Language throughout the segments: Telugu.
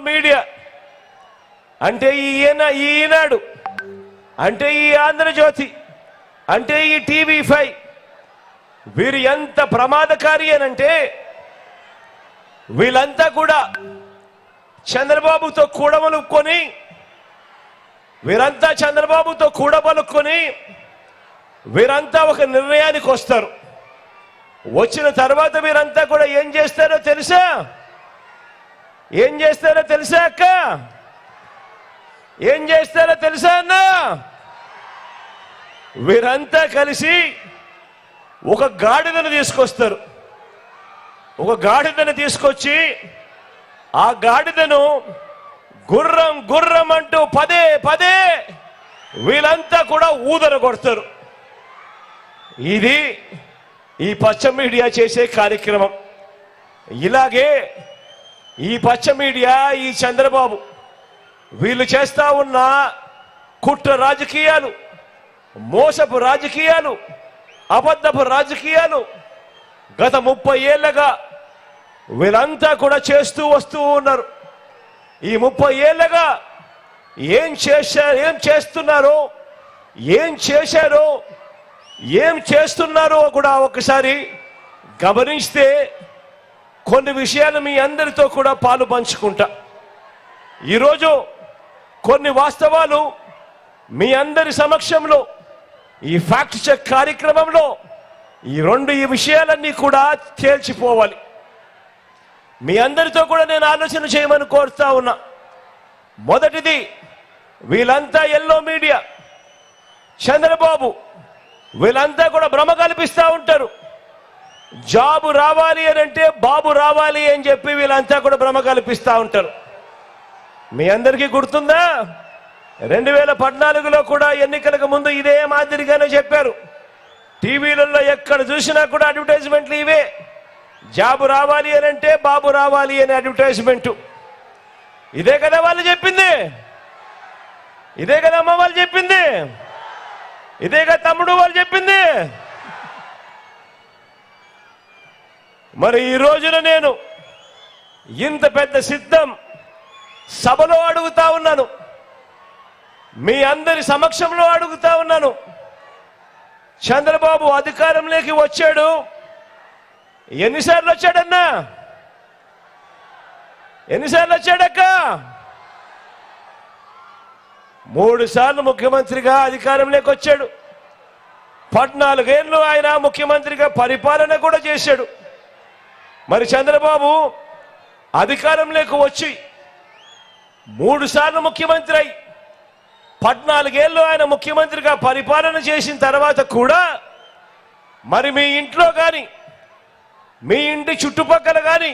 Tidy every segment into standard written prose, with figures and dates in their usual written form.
మీడియా అంటే ఈనాడు, అంటే ఈ ఆంధ్రజ్యోతి, అంటే ఈ TV5 వీరు ఎంత ప్రమాదకారి అనంటే వీళ్ళంతా కూడా చంద్రబాబుతో కూడబలుక్కొని వీరంతా ఒక నిర్ణయానికి వస్తారు. వచ్చిన తర్వాత వీరంతా కూడా ఏం చేస్తారో తెలుసా? అక్క? ఏం చేస్తారో తెలుసా అన్న? వీరంతా కలిసి ఒక గాడిదను తీసుకొస్తారు. ఒక గాడిదను తీసుకొచ్చి ఆ గాడిదను గుర్రం గుర్రం అంటూ పదే పదే వీళ్ళంతా కూడా ఊదర కొడతారు. ఇది ఈ పచ్చ మీడియా చేసే కార్యక్రమం. ఇలాగే ఈ పచ్చ మీడియా, ఈ చంద్రబాబు వీళ్ళు చేస్తా ఉన్న కుట్ర రాజకీయాలు, మోసపు రాజకీయాలు, అబద్ధపు రాజకీయాలు గత 30 ఏళ్లుగా వీళ్ళంతా కూడా చేస్తూ వస్తూ ఉన్నారు. ఈ 30 ఏళ్లుగా ఏం చేస్తున్నారో, ఏం చేశారో, ఏం చేస్తున్నారో కూడా ఒకసారి గమనిస్తే కొన్ని విషయాలు మీ అందరితో కూడా పాలు పంచుకుంటా. ఈరోజు కొన్ని వాస్తవాలు మీ అందరి సమక్షంలో ఈ ఫ్యాక్ట్ చెక్ కార్యక్రమంలో ఈ విషయాలన్నీ కూడా తేల్చిపోవాలి. మీ అందరితో కూడా నేను ఆలోచన చేయమని కోరుతా ఉన్నా. మొదటిది, వీళ్ళంతా ఎల్లో మీడియా, చంద్రబాబు వీళ్ళంతా కూడా భ్రమ కల్పిస్తూ ఉంటారు. జాబు రావాలి అని అంటే బాబు రావాలి అని చెప్పి వీళ్ళంతా కూడా భ్రమ కల్పిస్తూ ఉంటారు. మీ అందరికీ గుర్తుందా? 2014లో కూడా ఎన్నికలకు ముందు ఇదే మాదిరిగానే చెప్పారు. టీవీలలో ఎక్కడ చూసినా కూడా అడ్వర్టైజ్మెంట్లు ఇవే. జాబు రావాలి అని అంటే బాబు రావాలి అనే అడ్వర్టైజ్మెంట్. ఇదే కదా వాళ్ళు చెప్పింది, ఇదే కదా అమ్మ వాళ్ళు చెప్పింది, ఇదే కదా తమ్ముడు వాళ్ళు చెప్పింది. మరి ఈ రోజున నేను ఇంత పెద్ద సిద్ధం సభలో అడుగుతా ఉన్నాను, మీ అందరి సమక్షంలో అడుగుతా ఉన్నాను. చంద్రబాబు అధికారంలోకి వచ్చాడు, ఎన్నిసార్లు వచ్చాడన్నా? ఎన్నిసార్లు వచ్చాడక్క? 3 సార్లు ముఖ్యమంత్రిగా అధికారంలోకి వచ్చాడు. 14 ఏళ్ళు ఆయన ముఖ్యమంత్రిగా పరిపాలన కూడా చేశాడు. మరి చంద్రబాబు అధికారంలోకి వచ్చి 3 సార్లు ముఖ్యమంత్రి అయి 14 ఏళ్ళు ఆయన ముఖ్యమంత్రిగా పరిపాలన చేసిన తర్వాత కూడా మరి మీ ఇంట్లో కానీ మీ ఇంటి చుట్టుపక్కల కానీ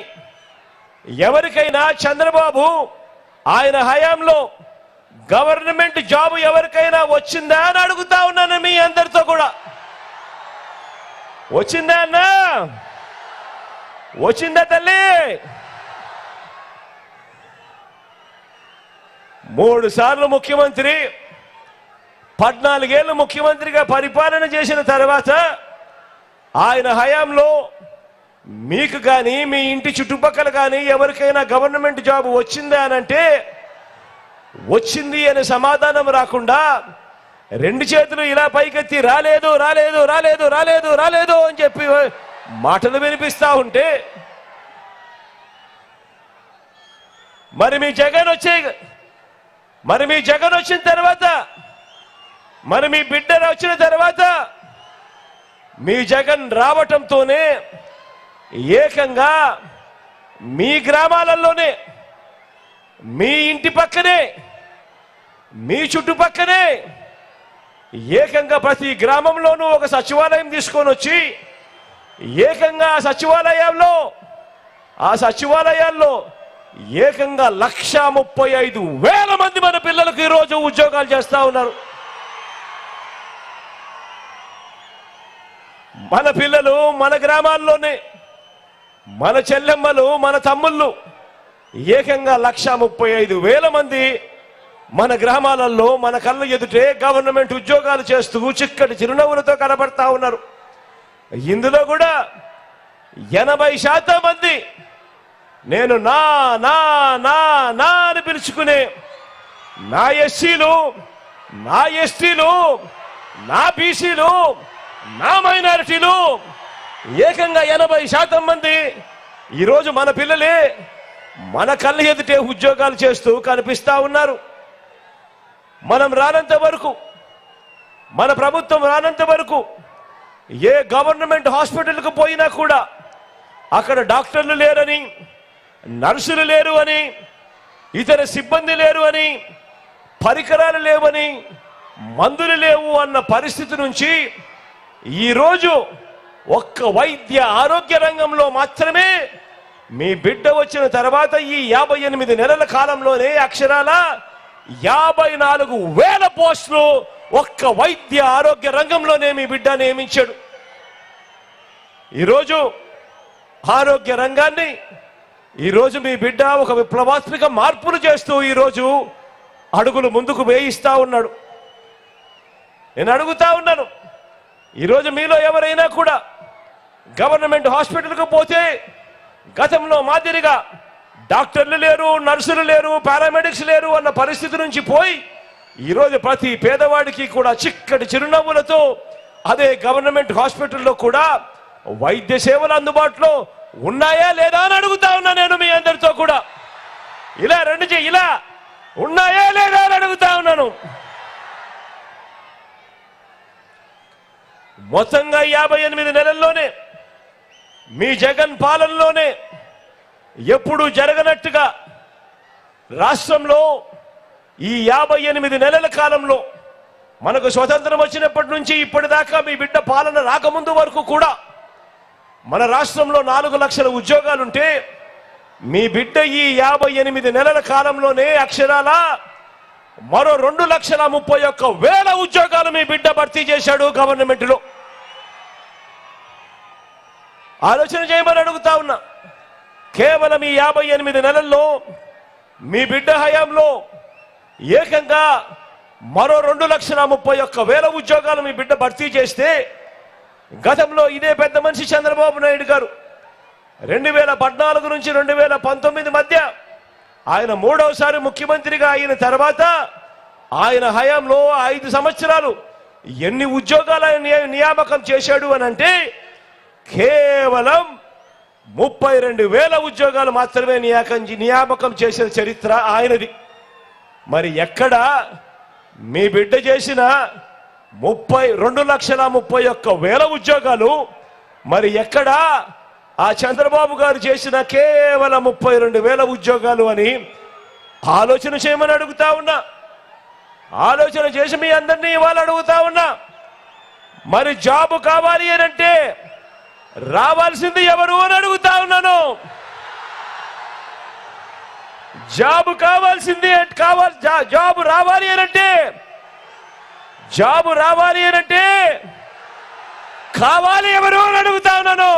ఎవరికైనా చంద్రబాబు ఆయన హయాంలో గవర్నమెంట్ జాబ్ ఎవరికైనా వచ్చిందా అని అడుగుతా ఉన్నాను మీ అందరితో కూడా. వచ్చిందా అన్నా? వచ్చిందా తల్లి? 3 సార్లు ముఖ్యమంత్రి, 14 ఏళ్ళు ముఖ్యమంత్రిగా పరిపాలన చేసిన తర్వాత ఆయన హయాంలో మీకు కానీ మీ ఇంటి చుట్టుపక్కల కానీ ఎవరికైనా గవర్నమెంట్ జాబ్ వచ్చిందా అనంటే వచ్చింది అనే సమాధానం రాకుండా 2 చేతులు ఇలా పైకెత్తి రాలేదు రాలేదు రాలేదు రాలేదు రాలేదు అని చెప్పి మాటలు వినిపిస్తా ఉంటే మరి మీ జగన్ వచ్చిన తర్వాత, మరి మీ బిడ్డ వచ్చిన తర్వాత మీ జగన్ రావటంతోనే ఏకంగా మీ గ్రామాలలోనే, మీ ఇంటి పక్కనే, మీ చుట్టుపక్కనే ఏకంగా ప్రతి గ్రామంలోనూ ఒక సచివాలయం తీసుకొని వచ్చి ఏకంగా ఆ సచివాలయాల్లో ఏకంగా 1,35,000 మంది మన పిల్లలకు ఈరోజు ఉద్యోగాలు చేస్తా ఉన్నారు. మన పిల్లలు మన గ్రామాల్లోనే, మన చెల్లెమ్మలు, మన తమ్ముళ్ళు ఏకంగా 1,35,000 మంది మన గ్రామాలలో మన కళ్ళ ఎదుటే గవర్నమెంట్ ఉద్యోగాలు చేస్తూ చిక్కటి చిరునవ్వులతో కనబడతా ఉన్నారు. ఇందులో కూడా 80% మంది నేను నా నా నా నా అని పిలుచుకునే నా ఎస్సీలు, నా ఎస్టీలు, నా బీసీలు, నా మైనారిటీలు ఏకంగా 80% మంది ఈరోజు మన పిల్లలే మన కళ్ళ ఎదుటే ఉద్యోగాలు చేస్తూ కనిపిస్తా ఉన్నారు. మనం రానంత వరకు, మన ప్రభుత్వం రానంత వరకు ఏ గవర్నమెంట్ హాస్పిటల్కు పోయినా కూడా అక్కడ డాక్టర్లు లేరని, నర్సులు లేరు అని, ఇతర సిబ్బంది లేరు అని, పరికరాలు లేవని, మందులు లేవు అన్న పరిస్థితి నుంచి ఈరోజు ఒక్క వైద్య ఆరోగ్య రంగంలో మాత్రమే మీ బిడ్డ వచ్చిన తర్వాత ఈ 58 నెలల కాలంలోనే అక్షరాల 54,000 పోస్టులు ఒక్క వైద్య ఆరోగ్య రంగంలోనే మీ బిడ్డ నియమించాడు. ఈరోజు ఆరోగ్య రంగాన్ని ఈరోజు మీ బిడ్డ ఒక విప్లవాత్మక మార్పులు చేస్తూ ఈరోజు అడుగులు ముందుకు వేయిస్తా ఉన్నాడు. నేను అడుగుతా ఉన్నాను, ఈరోజు మీలో ఎవరైనా కూడా గవర్నమెంట్ హాస్పిటల్కు పోతే గతంలో మాదిరిగా డాక్టర్లు లేరు, నర్సులు లేరు, పారామెడిక్స్ లేరు అన్న పరిస్థితి నుంచి పోయి ఈరోజు ప్రతి పేదవాడికి కూడా చిక్కటి చిరునవ్వులతో అదే గవర్నమెంట్ హాస్పిటల్లో కూడా వైద్య సేవలు అందుబాటులో ఉన్నాయా లేదా అని అడుగుతా ఉన్నా. నేను మీ అందరితో కూడా ఇలా ఇలా ఉన్నాయా లేదా అని అడుగుతా ఉన్నాను. మొత్తంగా 58 నెలల్లోనే మీ జగన్ పాలనలోనే ఎప్పుడు జరగనట్టుగా రాష్ట్రంలో ఈ 58 నెలల కాలంలో మనకు స్వతంత్రం వచ్చినప్పటి నుంచి ఇప్పటిదాకా మీ బిడ్డ పాలన రాకముందు వరకు కూడా మన రాష్ట్రంలో 4 లక్షల ఉద్యోగాలుంటే మీ బిడ్డ ఈ 58 నెలల కాలంలోనే అక్షరాల మరో 2,31,000 ఉద్యోగాలు మీ బిడ్డ భర్తీ చేశాడు గవర్నమెంట్లో. ఆలోచన చేయమని అడుగుతా ఉన్నా. కేవలం ఈ 58 నెలల్లో మీ బిడ్డ హయాంలో ఏకంగా మరో 2,31,000 ఉద్యోగాలు మీ బిడ్డ భర్తీ చేస్తే గతంలో ఇదే పెద్ద మనిషి చంద్రబాబు నాయుడు గారు 2014 నుంచి 2019 మధ్య ఆయన 3వసారి ముఖ్యమంత్రిగా అయిన తర్వాత ఆయన హయాంలో 5 సంవత్సరాలు ఎన్ని ఉద్యోగాలు ఆయన నియామకం చేశాడు అని అంటే కేవలం 32,000 ఉద్యోగాలు మాత్రమే నియామకం చేసిన చరిత్ర ఆయనది. మరి ఎక్కడ మీ బిడ్డ చేసిన 2,31,000 ఉద్యోగాలు, మరి ఎక్కడ ఆ చంద్రబాబు గారు చేసిన కేవలం 32,000 ఉద్యోగాలు అని ఆలోచన చేయమని అడుగుతా ఉన్నా. ఆలోచన చేసి మీ అందరినీ ఇవాళ అడుగుతా ఉన్నా. మరి జాబు కావాలి అని అంటే రావాల్సింది ఎవరు అని అడుగుతా ఉన్నాను. జాబు కావాల్సింది జాబు రావాలి అనంటే కావాలి ఎవరు అని అడుగుతా ఉన్నాను.